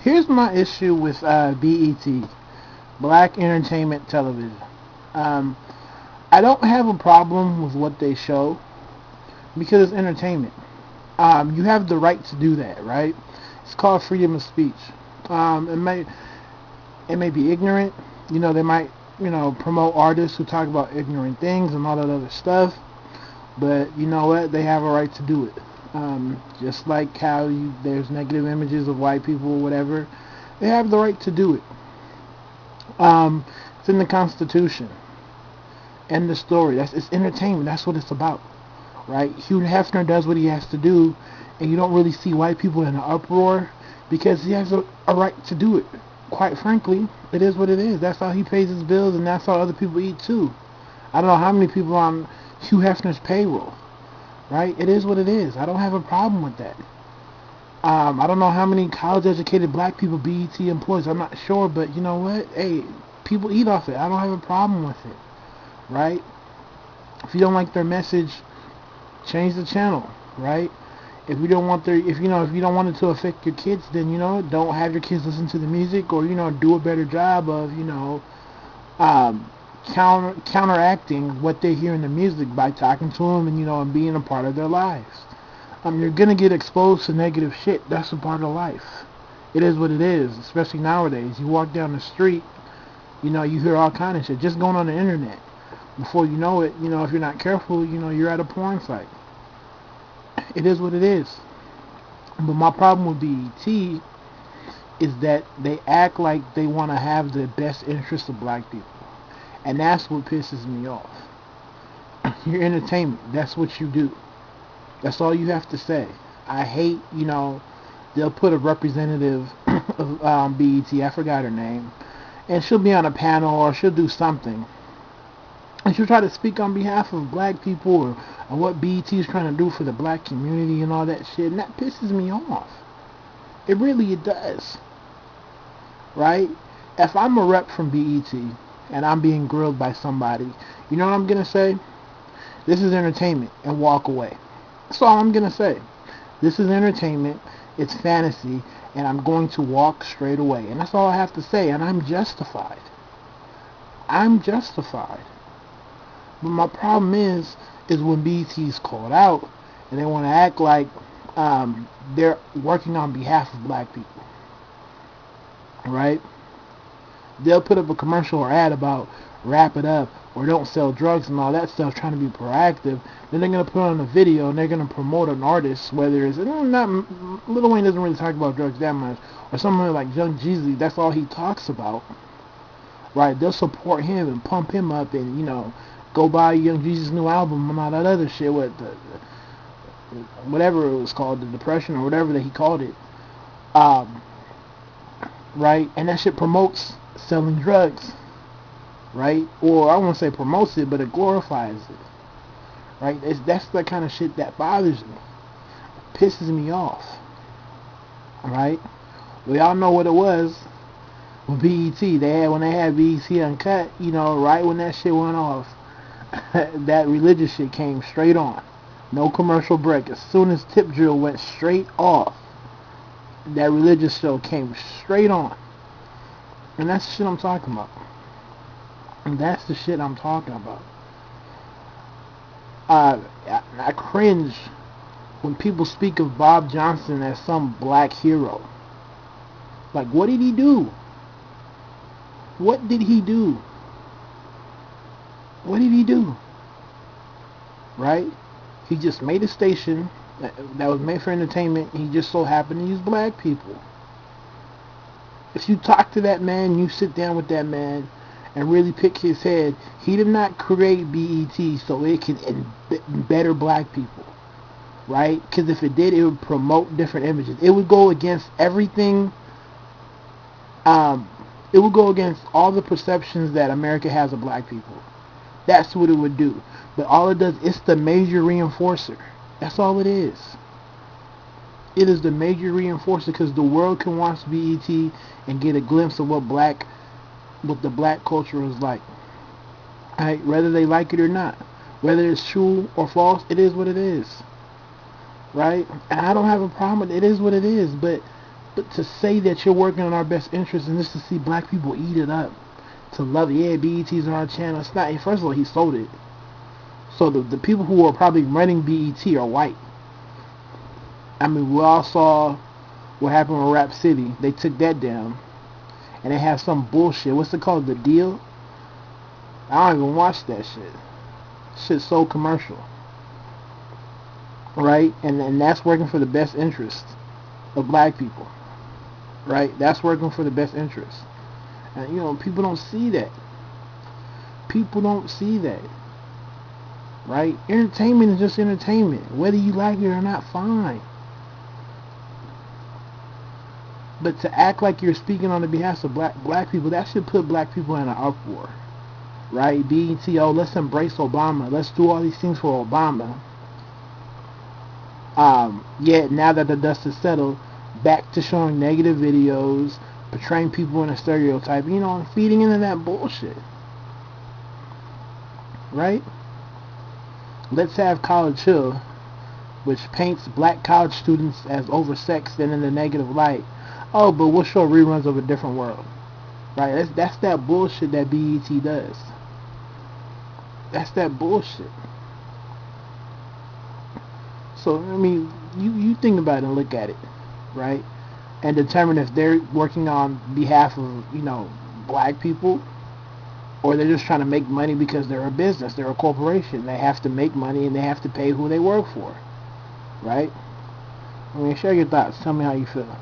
Here's my issue with BET, Black Entertainment Television. Um, I don't have a problem with what they show because it's entertainment. You have the right to do that, right? It's called freedom of speech. It may be ignorant. They might promote artists who talk about ignorant things and all that other stuff. But you know what? They have a right to do it. Just like how there's negative images of white people or whatever, they have the right to do it. It's in the Constitution. End the story. It's entertainment. That's what it's about, right? Hugh Hefner does what he has to do, and you don't really see white people in an uproar because he has a right to do it. Quite frankly, it is what it is. That's how he pays his bills, and that's how other people eat too. I don't know how many people on Hugh Hefner's payroll, right? It is what it is. I don't have a problem with that. I don't know how many college-educated black people B.E.T. employs. I'm not sure, but you know what? Hey, people eat off it. I don't have a problem with it, right? If you don't like their message, change the channel, right? If you don't want if you don't want it to affect your kids, then don't have your kids listen to the music, or do a better job of counteracting what they hear in the music by talking to them and being a part of their lives. You're gonna get exposed to negative shit. That's a part of life. It is what it is. Especially nowadays, you walk down the street, you hear all kind of shit just going on the internet. Before you know it, if you're not careful, you're at a porn site. It is what it is. But my problem with BET is that they act like they want to have the best interests of black people. And that's what pisses me off. You're entertainment. That's what you do. That's all you have to say. I hate, they'll put a representative of BET, I forgot her name, and she'll be on a panel or she'll do something. And she'll try to speak on behalf of black people or what BET is trying to do for the black community and all that shit. And that pisses me off. It does. Right? If I'm a rep from BET and I'm being grilled by somebody, you know what I'm going to say? This is entertainment, and walk away. That's all I'm going to say. This is entertainment, it's fantasy, and I'm going to walk straight away. And that's all I have to say, and I'm justified. I'm justified. But my problem is when BET's called out and they want to act like they're working on behalf of black people, right? They'll put up a commercial or ad about wrap it up or don't sell drugs and all that stuff, trying to be proactive. Then they're going to put on a video and they're going to promote an artist, whether it's not Lil Wayne doesn't really talk about drugs that much, or someone like Young Jeezy, that's all he talks about, right? They'll support him and pump him up and go buy Young Jeezy's new album and all that other shit with whatever it was called, the Depression or whatever that he called it, right? And that shit promotes selling drugs, right? Or I won't say promotes it, but it glorifies it, right? That's the kind of shit that bothers me, pisses me off, right? We all know what it was with BET. When they had BET Uncut, right when that shit went off, that religious shit came straight on. No commercial break. As soon as Tip Drill went straight off, that religious show came straight on. And that's the shit I'm talking about. And that's the shit I'm talking about. I cringe when people speak of Bob Johnson as some black hero. Like, what did he do? What did he do? What did he do? Right? He just made a station that was made for entertainment. He just so happened to use black people. If you talk to that man, you sit down with that man and really pick his head, he did not create BET so it can better black people. Right? Because if it did, it would promote different images. It would go against everything. It would go against all the perceptions that America has of black people. That's what it would do. But all it does, it's the major reinforcer. That's all it is. It is the major reinforcer because the world can watch BET and get a glimpse of what the black culture is like. Right? Whether they like it or not. Whether it's true or false, it is what it is. Right? And I don't have a problem with it. It is what it is. But But to say that you're working on our best interest and just to see black people eat it up, to love it, yeah, BET's on our channel. It's not. First of all, he sold it. So the people who are probably running BET are white. I mean, we all saw what happened with Rap City. They took that down, and they have some bullshit. What's it called? The Deal? I don't even watch that shit. Shit's so commercial, right? And that's working for the best interest of black people, right? That's working for the best interest. And you know, people don't see that. People don't see that, right? Entertainment is just entertainment, whether you like it or not. Fine. But to act like you're speaking on the behalf of black people, that should put black people in an uproar, right? BET, oh, let's embrace Obama. Let's do all these things for Obama. Yet now that the dust is settled, back to showing negative videos, portraying people in a stereotype, you know, and feeding into that bullshit, right? Let's have College Hill, which paints black college students as oversexed and in the negative light. Oh, but we'll show reruns of A Different World, right? That's that bullshit that BET does. That's that bullshit. So, I mean, you think about it and look at it, right? And determine if they're working on behalf of, you know, black people, or they're just trying to make money because they're a business, they're a corporation. They have to make money and they have to pay who they work for, right? I mean, share your thoughts. Tell me how you feel.